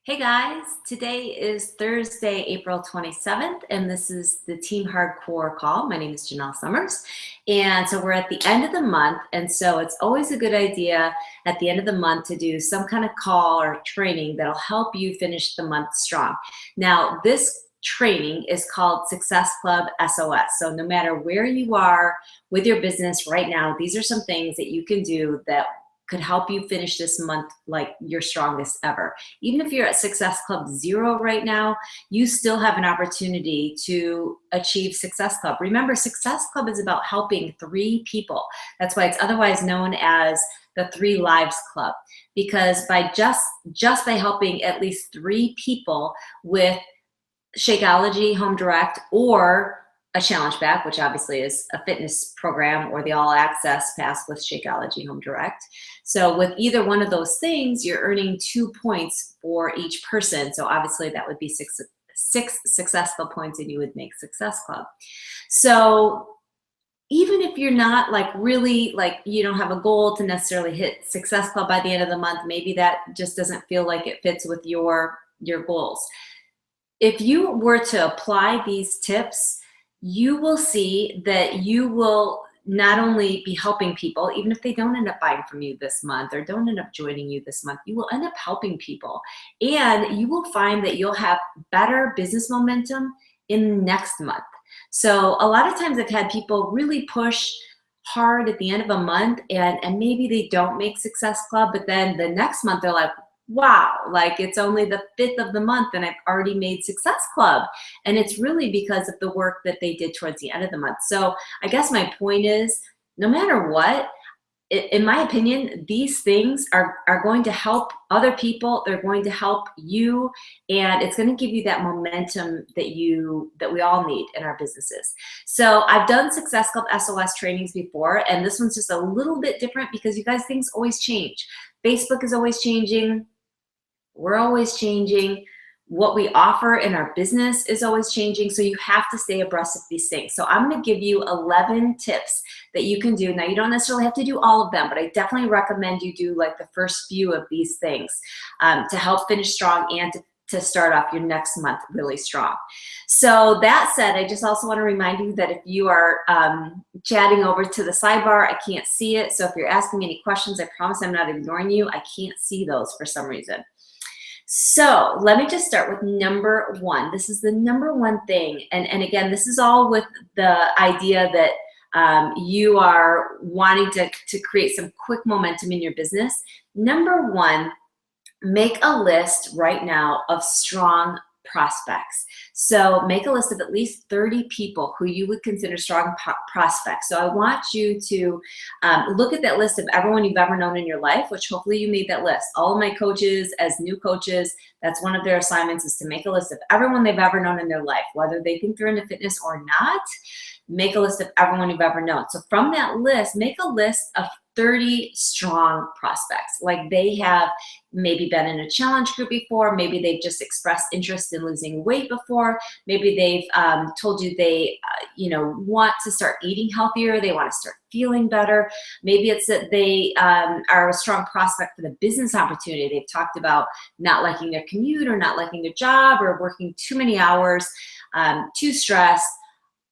Hey guys, today is Thursday, April 27th, and this is the Team Hardcore call. My name is Janelle Summers, and so we're at the end of the month, and so it's always a good idea at the end of the month to do some kind of call or training that'll help you finish the month strong. Now, this training is called Success Club S.O.S. So no matter where you are with your business right now, these are some things that you can do that could help you finish this month like your strongest ever. Even if you're at Success Club 0 right now, you still have an opportunity to achieve Success Club. Remember, Success Club is about helping 3 people. That's why it's otherwise known as the 3 Lives Club, because by just by helping at least 3 people with Shakeology Home Direct or a challenge pack, which obviously is a fitness program, or the all access pass with Shakeology Home Direct. So with either one of those things, you're earning 2 points for each person. So obviously that would be six successful points and you would make Success Club. So even if you're not like really like you don't have a goal to necessarily hit Success Club by the end of the month, maybe that just doesn't feel like it fits with your goals. If you were to apply these tips, you will see that you will not only be helping people, even if they don't end up buying from you this month or don't end up joining you this month, you will end up helping people. And you will find that you'll have better business momentum in next month. So a lot of times I've had people really push hard at the end of a month and maybe they don't make Success Club, but then the next month they're like, wow, like it's only the 5th of the month and I've already made Success Club. And it's really because of the work that they did towards the end of the month. So I guess my point is, no matter what, in my opinion, these things are going to help other people. They're going to help you, and it's going to give you that momentum that we all need in our businesses. So I've done Success Club SOS trainings before, and this one's just a little bit different because you guys, things always change. Facebook is always changing. We're always changing. What we offer in our business is always changing. So you have to stay abreast of these things. So I'm going to give you 11 tips that you can do. Now, you don't necessarily have to do all of them, but I definitely recommend you do like the first few of these things to help finish strong and to start off your next month really strong. So that said, I just also want to remind you that if you are chatting over to the sidebar, I can't see it. So if you're asking any questions, I promise I'm not ignoring you. I can't see those for some reason. So let me just start with number 1. This is the number 1 thing. And again, this is all with the idea that you are wanting to create some quick momentum in your business. Number 1, make a list right now of strong prospects. So make a list of at least 30 people who you would consider strong prospects. So I want you to look at that list of everyone you've ever known in your life, which hopefully you made that list. All of my coaches, as new coaches, that's one of their assignments, is to make a list of everyone they've ever known in their life, whether they think they're into fitness or not. Make a list of everyone you've ever known. So from that list, make a list of 30 strong prospects. Like they have maybe been in a challenge group before, maybe they've just expressed interest in losing weight before, maybe they've told you they want to start eating healthier, they want to start feeling better. Maybe it's that they are a strong prospect for the business opportunity. They've talked about not liking their commute or not liking their job or working too many hours, too stressed,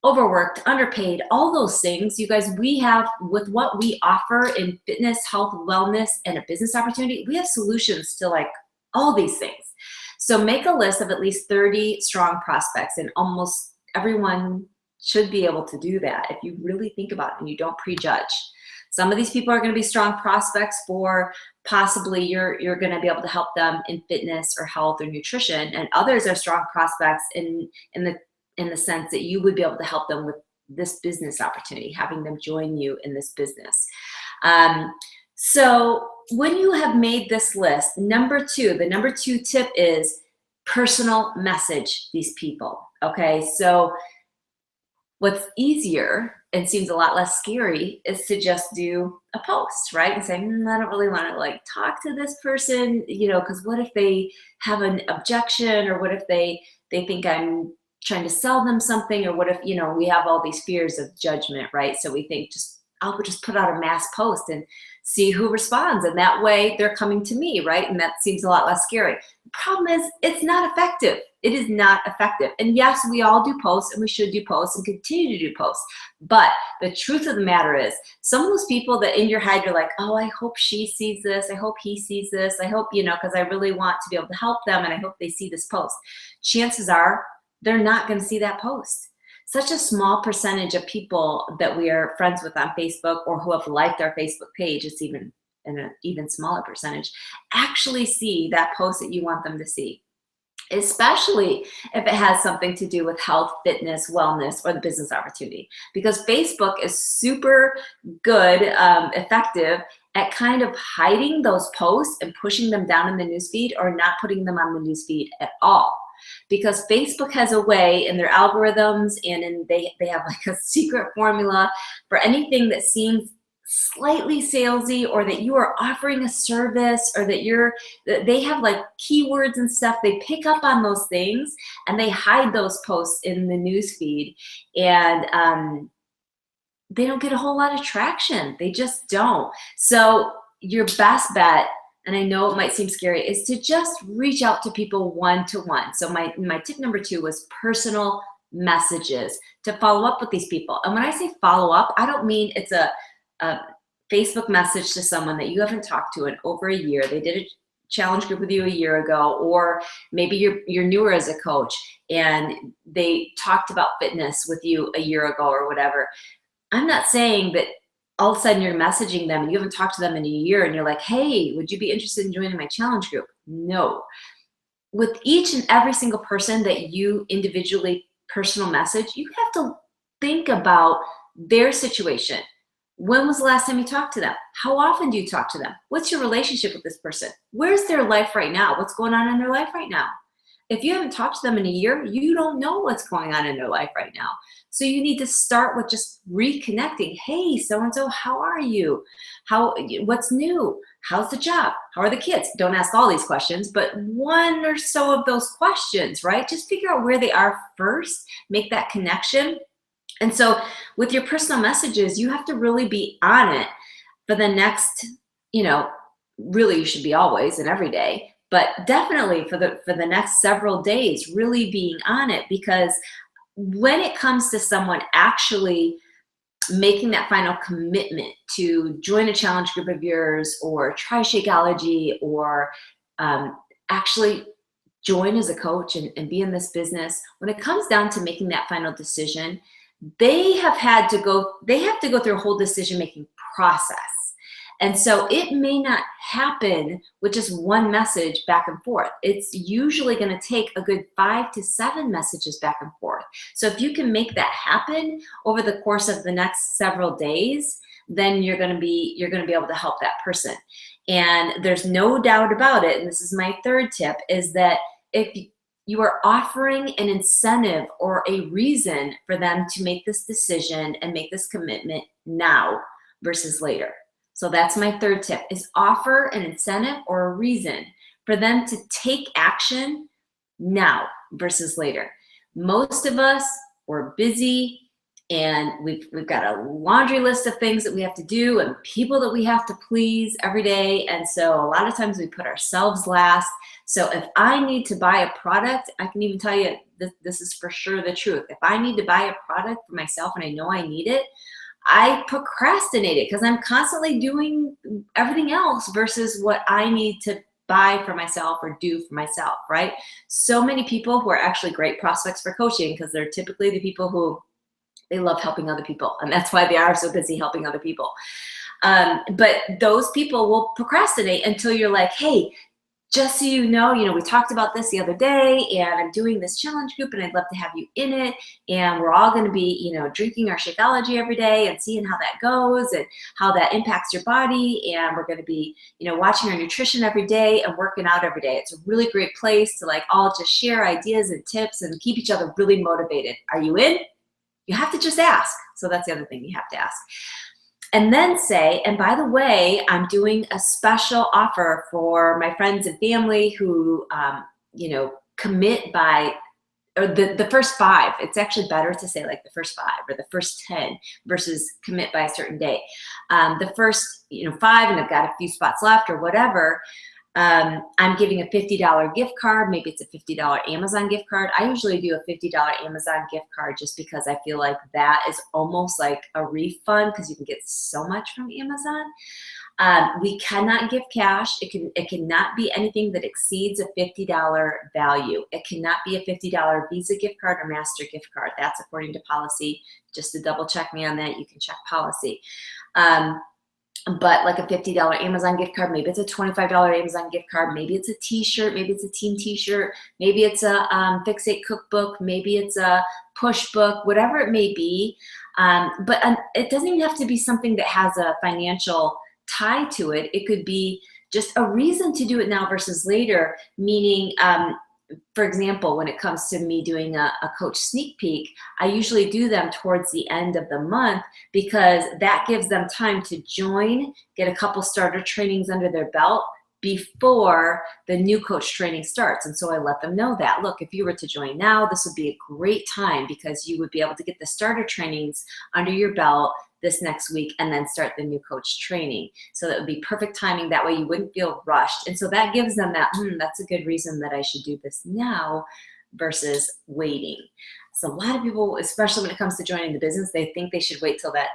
overworked, underpaid, all those things. You guys, we have, with what we offer in fitness, health, wellness, and a business opportunity, we have solutions to like all these things. So make a list of at least 30 strong prospects, and almost everyone should be able to do that if you really think about it and you don't prejudge. Some of these people are going to be strong prospects for possibly you're going to be able to help them in fitness or health or nutrition, and others are strong prospects in the sense that you would be able to help them with this business opportunity, having them join you in this business. So when you have made this list, the number 2 tip is personal message these people. Okay, so what's easier and seems a lot less scary is to just do a post, right? And say, I don't really want to like talk to this person, because what if they have an objection, or what if they think I'm trying to sell them something, or what if, we have all these fears of judgment, right? So we think I'll just put out a mass post and see who responds. And that way they're coming to me, right? And that seems a lot less scary. problem is it's not effective. It is not effective. And yes, we all do posts, and we should do posts and continue to do posts. But the truth of the matter is, some of those people that in your head you're like, oh, I hope she sees this. I hope he sees this. I hope, because I really want to be able to help them, and I hope they see this post. Chances are they're not going to see that post. Such a small percentage of people that we are friends with on Facebook or who have liked our Facebook page, it's even an even smaller percentage, actually see that post that you want them to see, especially if it has something to do with health, fitness, wellness, or the business opportunity. Because Facebook is super good, effective at kind of hiding those posts and pushing them down in the newsfeed or not putting them on the newsfeed at all. Because Facebook has a way in their algorithms and they have like a secret formula for anything that seems slightly salesy, or that you are offering a service, or that they have like keywords and stuff. They pick up on those things and they hide those posts in the newsfeed, and they don't get a whole lot of traction. They just don't. So your best bet, and I know it might seem scary, is to just reach out to people one-to-one. So my tip number 2 was personal messages, to follow up with these people. And when I say follow up, I don't mean it's a Facebook message to someone that you haven't talked to in over a year. They did a challenge group with you a year ago, or maybe you're newer as a coach and they talked about fitness with you a year ago or whatever. I'm not saying that all of a sudden you're messaging them and you haven't talked to them in a year and you're like, hey, would you be interested in joining my challenge group? No. With each and every single person that you individually personal message, you have to think about their situation. When was the last time you talked to them? How often do you talk to them? What's your relationship with this person? Where's their life right now? What's going on in their life right now? If you haven't talked to them in a year, you don't know what's going on in their life right now. So you need to start with just reconnecting. Hey, so-and-so, how are you? What's new? How's the job? How are the kids? Don't ask all these questions, but one or so of those questions, right? Just figure out where they are first, make that connection. And so with your personal messages, you have to really be on it for the next, really you should be always and every day, but definitely for the next several days, really being on it. Because when it comes to someone actually making that final commitment to join a challenge group of yours, or try Shakeology, or actually join as a coach and be in this business, when it comes down to making that final decision, they have to go through a whole decision-making process. And so it may not happen with just one message back and forth. It's usually going to take a good 5 to 7 messages back and forth. So if you can make that happen over the course of the next several days, then you're going to be able to help that person. And there's no doubt about it, and this is my 3rd tip, is that if you are offering an incentive or a reason for them to make this decision and make this commitment now versus later. So that's my 3rd tip, is offer an incentive or a reason for them to take action now versus later. Most of us, we're busy and we've got a laundry list of things that we have to do and people that we have to please every day. And so a lot of times we put ourselves last. So if I need to buy a product, I can even tell you this is for sure the truth. If I need to buy a product for myself and I know I need it, I procrastinate it because I'm constantly doing everything else versus what I need to buy for myself or do for myself, right? So many people who are actually great prospects for coaching, because they're typically the people who they love helping other people, and that's why they are so busy helping other people. But those people will procrastinate until you're like, hey, just so you know, we talked about this the other day, and I'm doing this challenge group, and I'd love to have you in it. And we're all going to be, drinking our Shakeology every day and seeing how that goes and how that impacts your body. And we're going to be, watching our nutrition every day and working out every day. It's a really great place to all just share ideas and tips and keep each other really motivated. Are you in? You have to just ask. So that's the other thing, you have to ask. And then say, and by the way, I'm doing a special offer for my friends and family who, commit by, or the first 5. It's actually better to say the first 5 or the first 10 versus commit by a certain day. The first, 5, and I've got a few spots left or whatever. I'm giving a $50 gift card. Maybe it's a $50 Amazon gift card. I usually do a $50 Amazon gift card just because I feel like that is almost like a refund because you can get so much from Amazon. We cannot give cash. It cannot be anything that exceeds a $50 value. It cannot be a $50 Visa gift card or Master gift card. That's according to policy. Just to double check me on that, you can check policy. But like a $50 Amazon gift card, maybe it's a $25 Amazon gift card, maybe it's a t-shirt, maybe it's a team t-shirt, maybe it's a Fix-It cookbook, maybe it's a push book, whatever it may be. But it doesn't even have to be something that has a financial tie to it. It could be just a reason to do it now versus later, meaning, for example, when it comes to me doing a coach sneak peek, I usually do them towards the end of the month because that gives them time to join, get a couple starter trainings under their belt before the new coach training starts. And so I let them know that, look, if you were to join now, this would be a great time because you would be able to get the starter trainings under your belt this next week and then start the new coach training. So that would be perfect timing. That way you wouldn't feel rushed. And so that gives them that, that's a good reason that I should do this now versus waiting. So a lot of people, especially when it comes to joining the business, they think they should wait till that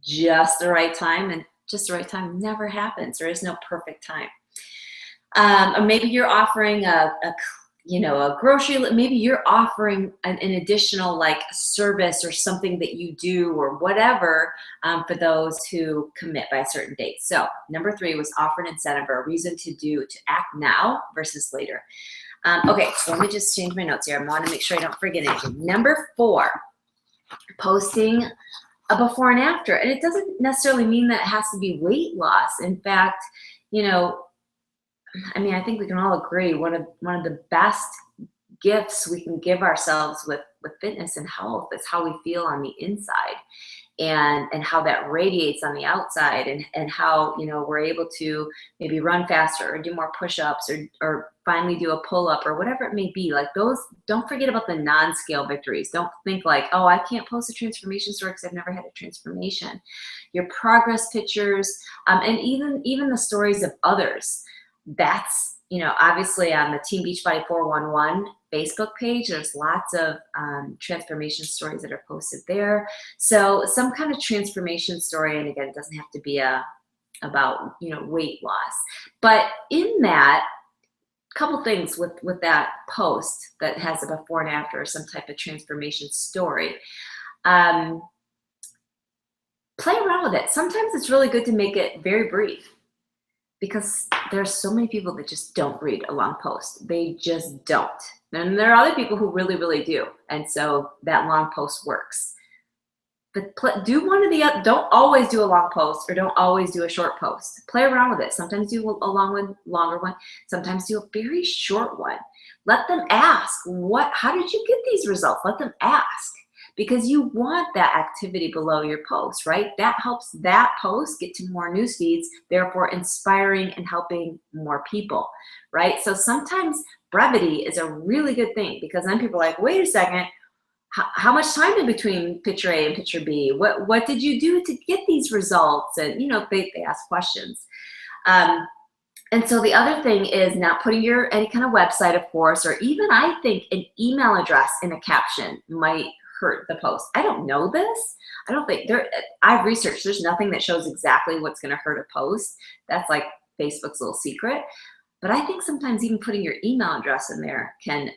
just the right time, and just the right time never happens. There is no perfect time. Or maybe you're offering a grocery, maybe you're offering an additional like service or something that you do or whatever for those who commit by a certain date. So number 3 was offer an incentive or a reason to act now versus later. Okay, so let me just change my notes here. I want to make sure I don't forget anything. Number 4, posting a before and after. And it doesn't necessarily mean that it has to be weight loss. In fact, I think we can all agree one of the best gifts we can give ourselves with fitness and health is how we feel on the inside and how that radiates on the outside and how, we're able to maybe run faster or do more push-ups or finally do a pull-up or whatever it may be. Like those, don't forget about the non-scale victories. Don't think like, oh, I can't post a transformation story because I've never had a transformation. Your progress pictures, and even the stories of others. That's, obviously on the Team Beachbody 411 Facebook page, there's lots of transformation stories that are posted there. So some kind of transformation story, and again, it doesn't have to be about weight loss. But in that, couple things with that post that has a before and after or some type of transformation story. Play around with it. Sometimes it's really good to make it very brief, because there's so many people that just don't read a long post. They just don't. And there are other people who really, really do. And so that long post works. But do one of the other. Don't always do a long post or don't always do a short post. Play around with it. Sometimes do a long one, longer one. Sometimes do a very short one. Let them ask, how did you get these results? Let them ask. Because you want that activity below your post, right? That helps that post get to more news feeds, therefore inspiring and helping more people, right? So sometimes brevity is a really good thing because then people are like, wait a second, how much time in between picture A and picture B? What did you do to get these results? And, they ask questions. And so the other thing is not putting any kind of website, of course, or even I think an email address in a caption might hurt the post. I don't know this. I don't think I've researched, there's nothing that shows exactly what's going to hurt a post. That's like Facebook's little secret. But I think sometimes even putting your email address in there can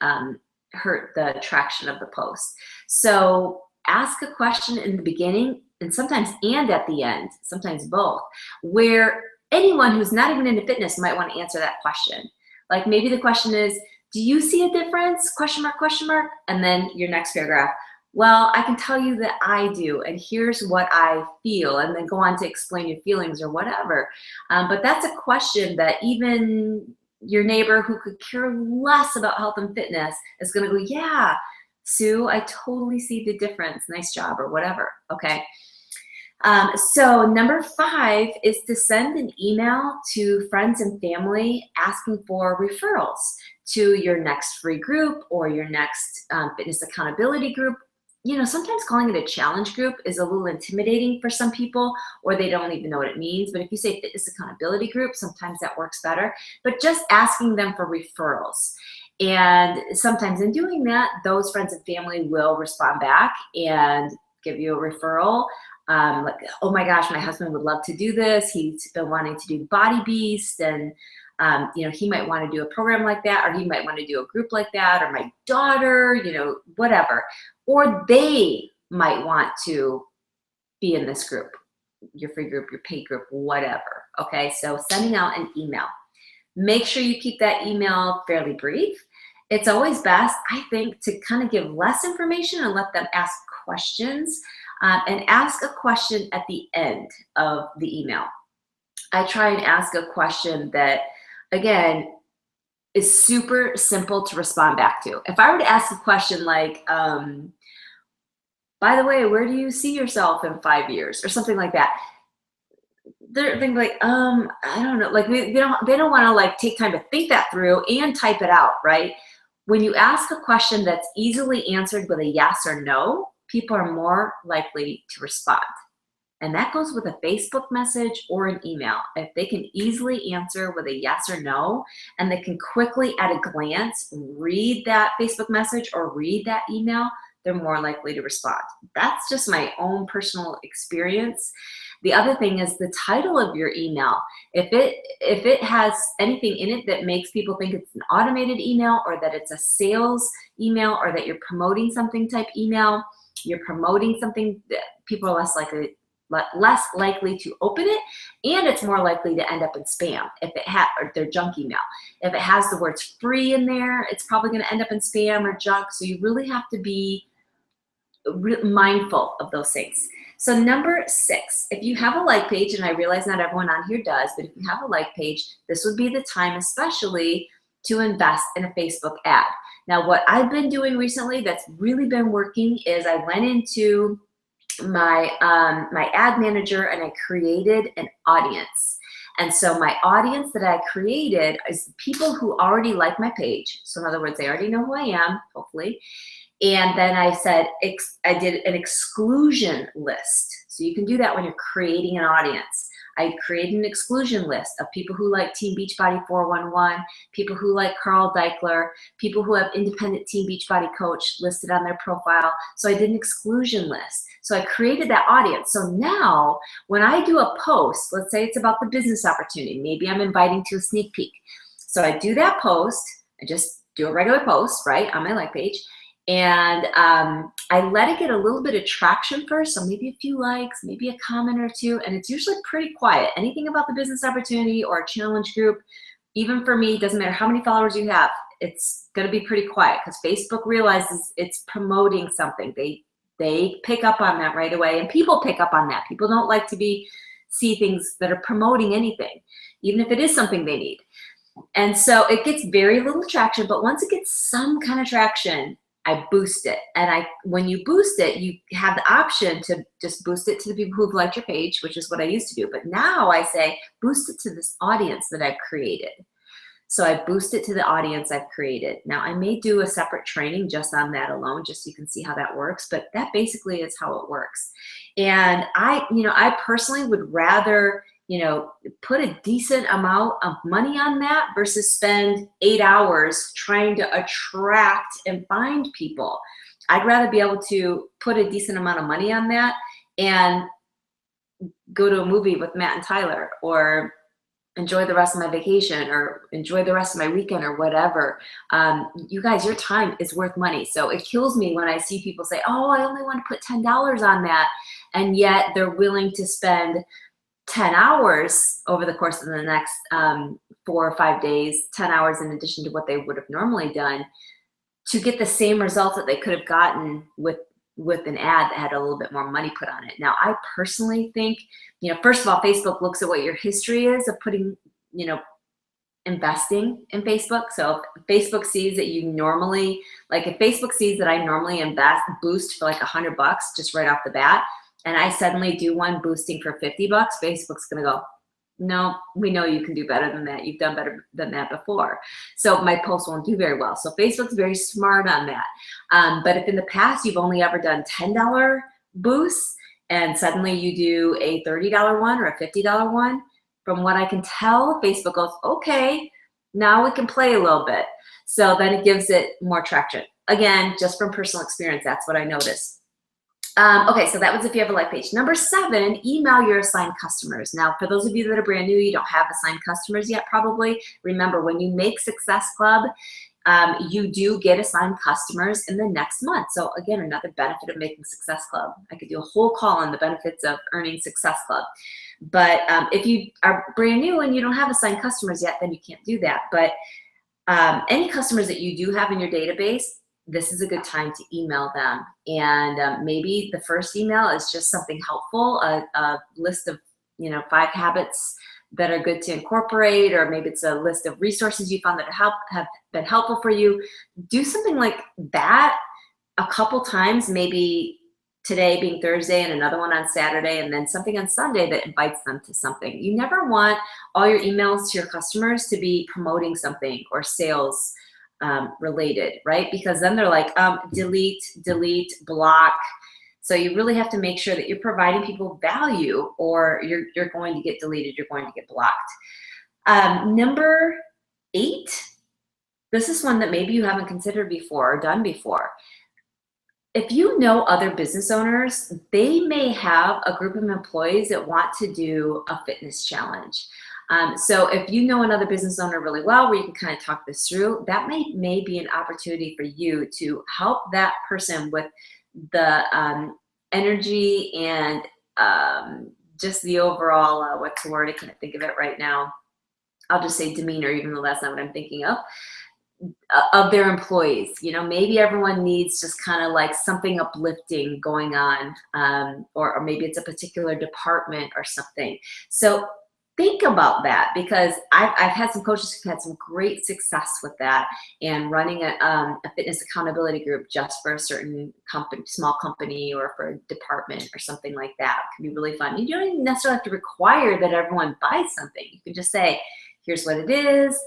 hurt the traction of the post. So ask a question in the beginning and sometimes and at the end, sometimes both, where anyone who's not even into fitness might want to answer that question. Like maybe the question is, do you see a difference? Question mark, question mark. And then your next paragraph. Well, I can tell you that I do, and here's what I feel, and then go on to explain your feelings or whatever. But that's a question that even your neighbor who could care less about health and fitness is going to go, yeah, Sue, I totally see the difference. Nice job, or whatever. Okay. So number 5 is to send an email to friends and family asking for referrals to your next free group or your next fitness accountability group. sometimes calling it a challenge group is a little intimidating for some people, or they don't even know what it means. But if you say fitness accountability group, sometimes that works better. But just asking them for referrals. And sometimes in doing that, those friends and family will respond back and give you a referral. Like, oh my gosh, my husband would love to do this. He's been wanting to do Body Beast, and he might want to do a program like that, or he might want to do a group like that, or my daughter, whatever. Or they might want to be in this group, your free group, your paid group, whatever. Okay, so sending out an email. Make sure you keep that email fairly brief. It's always best, I think, to kind of give less information and let them ask questions, and ask a question at the end of the email. I try and ask a question that, again, is super simple to respond back to. If I were to ask a question like, by the way, where do you see yourself in 5 years, or something like that, they're thinking like, I don't know, like they don't want to like take time to think that through and type it out, right? When you ask a question that's easily answered with a yes or no, people are more likely to respond. And that goes with a Facebook message or an email. If they can easily answer with a yes or no, and they can quickly at a glance read that Facebook message or read that email, they're more likely to respond. That's just my own personal experience. The other thing is the title of your email. If it has anything in it that makes people think it's an automated email, or that it's a sales email, or that you're promoting something type email, you're promoting something, that people are less likely to open it, and it's more likely to end up in spam or their junk email. If it has the words free in there, it's probably going to end up in spam or junk. So you really have to be mindful of those things. So number 6, if you have a like page, and I realize not everyone on here does, but if you have a like page, this would be the time especially to invest in a Facebook ad. Now, what I've been doing recently that's really been working is I went into my ad manager and I created an audience. And so my audience that I created is people who already like my page. So in other words, they already know who I am, hopefully. And then I said, I did an exclusion list. So you can do that when you're creating an audience. I created an exclusion list of people who like Team Beachbody 411, people who like Carl Deichler, people who have independent Team Beachbody coach listed on their profile. So I did an exclusion list. So I created that audience. So now when I do a post, let's say it's about the business opportunity, maybe I'm inviting to a sneak peek. So I do that post, I just do a regular post, right, on my like page. And I let it get a little bit of traction first, so maybe a few likes, maybe a comment or two, and it's usually pretty quiet. Anything about the business opportunity or a challenge group, even for me, doesn't matter how many followers you have, it's going to be pretty quiet because Facebook realizes it's promoting something. They pick up on that right away, and people pick up on that. People don't like to see things that are promoting anything, even if it is something they need. And so it gets very little traction, but once it gets some kind of traction, I boost it. And when you boost it, you have the option to just boost it to the people who've liked your page, which is what I used to do. But now I say, boost it to this audience that I've created. So I boost it to the audience I've created. Now I may do a separate training just on that alone, just so you can see how that works, but that basically is how it works. And I personally would rather put a decent amount of money on that versus spend 8 hours trying to attract and find people. I'd rather be able to put a decent amount of money on that and go to a movie with Matt and Tyler, or enjoy the rest of my vacation, or enjoy the rest of my weekend, or whatever. You guys, your time is worth money. So it kills me when I see people say, oh, I only want to put $10 on that. And yet they're willing to spend 10 hours over the course of the next 4 or 5 days, 10 hours in addition to what they would have normally done, to get the same results that they could have gotten with an ad that had a little bit more money put on it. Now, I personally think, first of all, Facebook looks at what your history is of putting, investing in Facebook. So if Facebook sees that you normally, if Facebook sees that I normally boost for like $100 just right off the bat, and I suddenly do one boosting for $50, Facebook's gonna go, no, we know you can do better than that. You've done better than that before. So my post won't do very well. So Facebook's very smart on that. But if in the past you've only ever done $10 boosts and suddenly you do a $30 one or a $50 one, from what I can tell, Facebook goes, okay, now we can play a little bit. So then it gives it more traction. Again, just from personal experience, that's what I noticed. Okay, so that was if you have a live page. Number 7, email your assigned customers. Now, for those of you that are brand new, you don't have assigned customers yet probably. Remember, when you make Success Club, you do get assigned customers in the next month. So again, another benefit of making Success Club. I could do a whole call on the benefits of earning Success Club. But if you are brand new and you don't have assigned customers yet, then you can't do that. But any customers that you do have in your database, this is a good time to email them. And maybe the first email is just something helpful, a list of 5 habits that are good to incorporate, or maybe it's a list of resources you found that have been helpful for you. Do something like that a couple times, maybe today being Thursday and another one on Saturday, and then something on Sunday that invites them to something. You never want all your emails to your customers to be promoting something or sales related, right? Because then they're like, delete, block. So you really have to make sure that you're providing people value, or you're going to get deleted, you're going to get blocked. Number 8, this is one that maybe you haven't considered before or done before. If you know other business owners, they may have a group of employees that want to do a fitness challenge. So if you know another business owner really well, where you can kind of talk this through, that may be an opportunity for you to help that person with the energy and just the overall, what's the word? I can't think of it right now. I'll just say demeanor, even though that's not what I'm thinking of their employees. Maybe everyone needs just kind of like something uplifting going on, or maybe it's a particular department or something. So think about that, because I've had some coaches who've had some great success with that, and running a fitness accountability group just for a certain company, small company, or for a department or something like that can be really fun. You don't even necessarily have to require that everyone buys something. You can just say, here's what it is.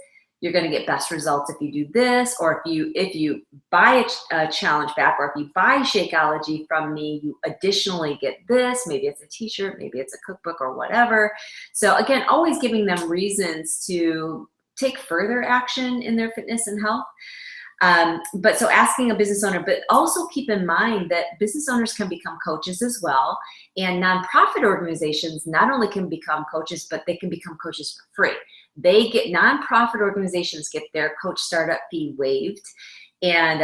You're going to get best results if you do this, or if you buy a challenge pack, or if you buy Shakeology from me, you additionally get this. Maybe it's a t-shirt, maybe it's a cookbook, or whatever. So again, always giving them reasons to take further action in their fitness and health. But so asking a business owner, but also keep in mind that business owners can become coaches as well. And nonprofit organizations not only can become coaches, but they can become coaches for free. Nonprofit organizations get their coach startup fee waived. And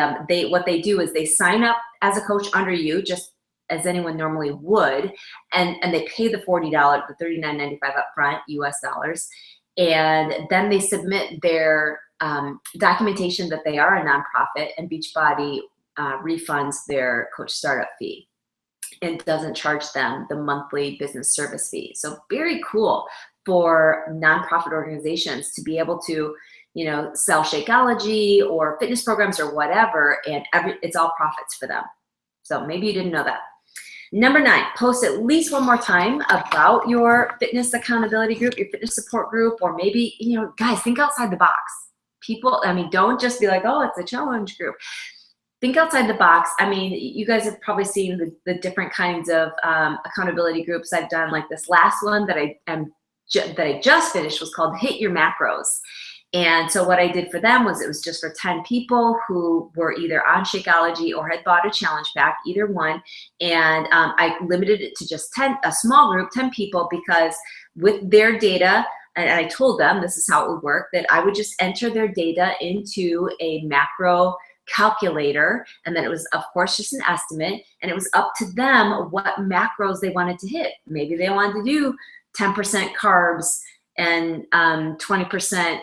what they do is they sign up as a coach under you, just as anyone normally would. And they pay the $40, the $39.95 upfront, US dollars. And then they submit their documentation that they are a nonprofit, and Beachbody refunds their coach startup fee and doesn't charge them the monthly business service fee. So very cool for nonprofit organizations to be able to, sell Shakeology or fitness programs or whatever, and it's all profits for them. So maybe you didn't know that. Number 9, post at least one more time about your fitness accountability group, your fitness support group, or maybe, guys, think outside the box. People, don't just be like, oh, it's a challenge group. Think outside the box. You guys have probably seen the different kinds of accountability groups I've done. Like this last one that I just finished was called Hit Your Macros. And so what I did for them was, it was just for 10 people who were either on Shakeology or had bought a challenge pack, either one. And I limited it to just 10, a small group, 10 people, because with their data, and I told them this is how it would work, that I would just enter their data into a macro calculator, and then it was, of course, just an estimate, and it was up to them what macros they wanted to hit. Maybe they wanted to do 10% carbs and 20%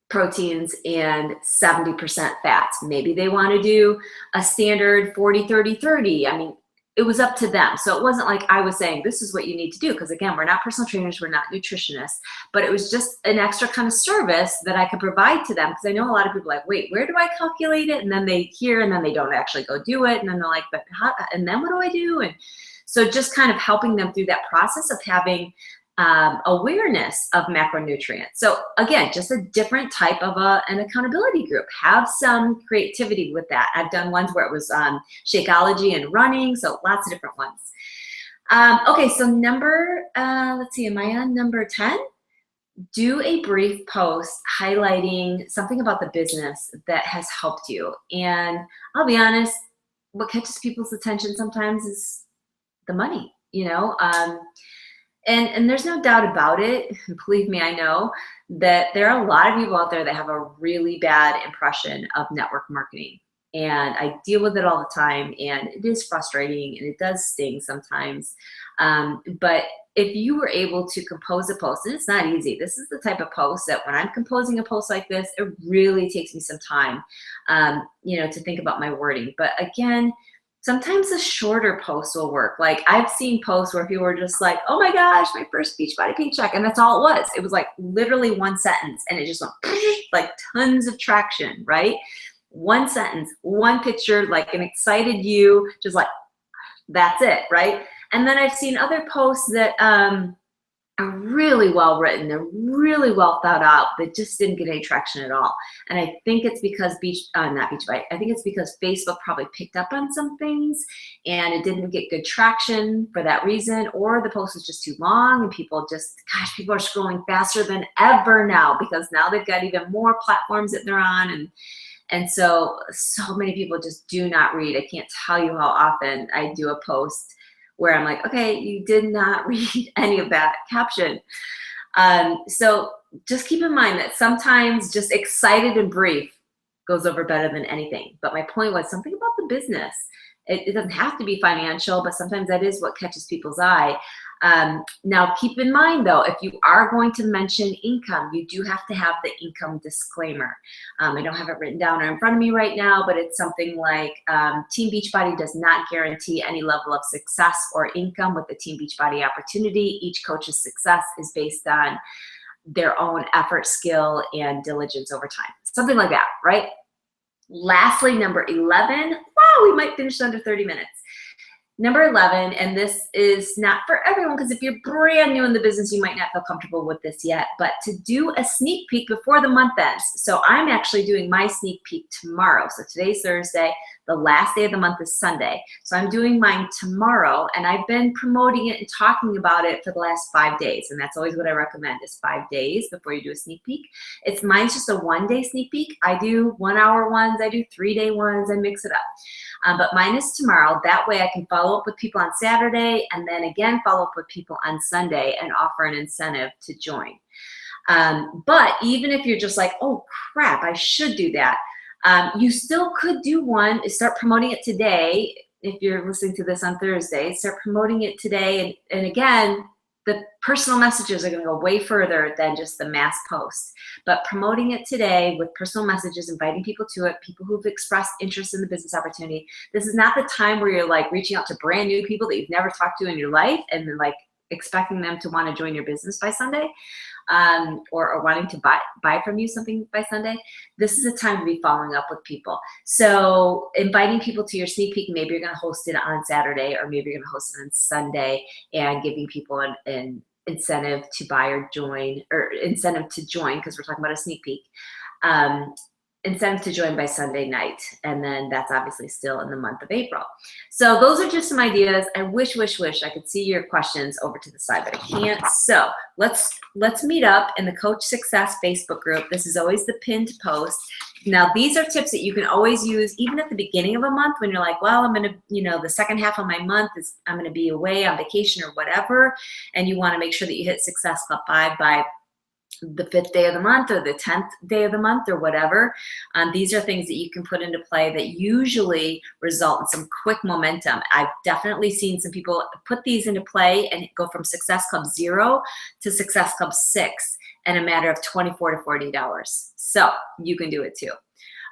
proteins and 70% fats. Maybe they want to do a standard 40-30-30. It was up to them. So it wasn't like I was saying, this is what you need to do. Because again, we're not personal trainers, we're not nutritionists, but it was just an extra kind of service that I could provide to them. Because I know a lot of people are like, wait, where do I calculate it? And then they hear, and then they don't actually go do it. And then they're like, but how, and then what do I do? And so just kind of helping them through that process of having awareness of macronutrients. So again, just a different type of an accountability group. Have some creativity with that. I've done ones where it was Shakeology and running, so lots of different ones. Okay, so let's see, am I on number 10? Do a brief post highlighting something about the business that has helped you. And I'll be honest, what catches people's attention sometimes is the money, and there's no doubt about it. Believe me, I know that there are a lot of people out there that have a really bad impression of network marketing. And I deal with it all the time, and it is frustrating and it does sting sometimes. But if you were able to compose a post, and it's not easy, this is the type of post that when I'm composing a post like this, it really takes me some time, to think about my wording. But again, sometimes a shorter post will work. Like I've seen posts where people were just like, oh my gosh, my first Beachbody paycheck. And that's all it was. It was like literally one sentence, and it just went like tons of traction, right? One sentence, one picture, like an excited you, just like, that's it, right? And then I've seen other posts that are really well written, they're really well thought out, but just didn't get any traction at all. And I think it's because not Beachbody, I think it's because Facebook probably picked up on some things and it didn't get good traction for that reason, or the post was just too long and people are scrolling faster than ever now, because now they've got even more platforms that they're on, and so many people just do not read. I can't tell you how often I do a post where I'm like, okay, you did not read any of that caption. So just keep in mind that sometimes just excited and brief goes over better than anything. But my point was something about the business. It doesn't have to be financial, but sometimes that is what catches people's eye. Now, keep in mind, though, if you are going to mention income, you do have to have the income disclaimer. I don't have it written down or in front of me right now, but it's something like Team Beachbody does not guarantee any level of success or income with the Team Beachbody opportunity. Each coach's success is based on their own effort, skill, and diligence over time. Something like that, right? Lastly, number 11. Wow, we might finish under 30 minutes. Number 11, and this is not for everyone, because if you're brand new in the business, you might not feel comfortable with this yet, but to do a sneak peek before the month ends. So I'm actually doing my sneak peek tomorrow. So today's Thursday, the last day of the month is Sunday. So I'm doing mine tomorrow, and I've been promoting it and talking about it for the last 5 days. And that's always what I recommend, is 5 days before you do a sneak peek. Mine's just a 1-day sneak peek. I do 1-hour ones, I do 3-day ones, I mix it up. But mine is tomorrow. That way I can follow up with people on Saturday and then again follow up with people on Sunday and offer an incentive to join. But even if you're just like, oh crap, I should do that, you still could do one. Start promoting it today. If you're listening to this on Thursday, start promoting it today. And again, the personal messages are going to go way further than just the mass post. But promoting it today with personal messages, inviting people to it, people who've expressed interest in the business opportunity. This is not the time where you're like reaching out to brand new people that you've never talked to in your life and then like expecting them to want to join your business by Sunday, or wanting to buy from you something by Sunday. This is a time to be following up with people. So inviting people to your sneak peek, maybe you're going to host it on Saturday, or maybe you're going to host it on Sunday, and giving people an incentive to buy or join, or incentive to join, because we're talking about a sneak peek. Incentive to join by Sunday night, and then that's obviously still in the month of April. So those are just some ideas. I wish I could see your questions over to the side, but I can't. So let's meet up in the Coach Success Facebook group. This is always the pinned post. Now, these are tips that you can always use even at the beginning of a month when you're like, well, I'm going to, the second half of my month is I'm going to be away on vacation or whatever, and you want to make sure that you hit Success Club 5 by the 5th day of the month or the 10th day of the month or whatever. These are things that you can put into play that usually result in some quick momentum. I've definitely seen some people put these into play and go from Success Club 0 to Success Club 6 in a matter of 24 to 48 hours. So you can do it too.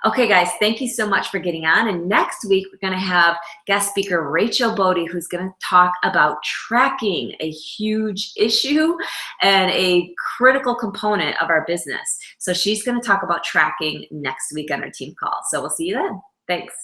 Okay, guys, thank you so much for getting on. And next week, we're going to have guest speaker Rachel Bodie, who's going to talk about tracking, a huge issue and a critical component of our business. So she's going to talk about tracking next week on our team call. So we'll see you then. Thanks.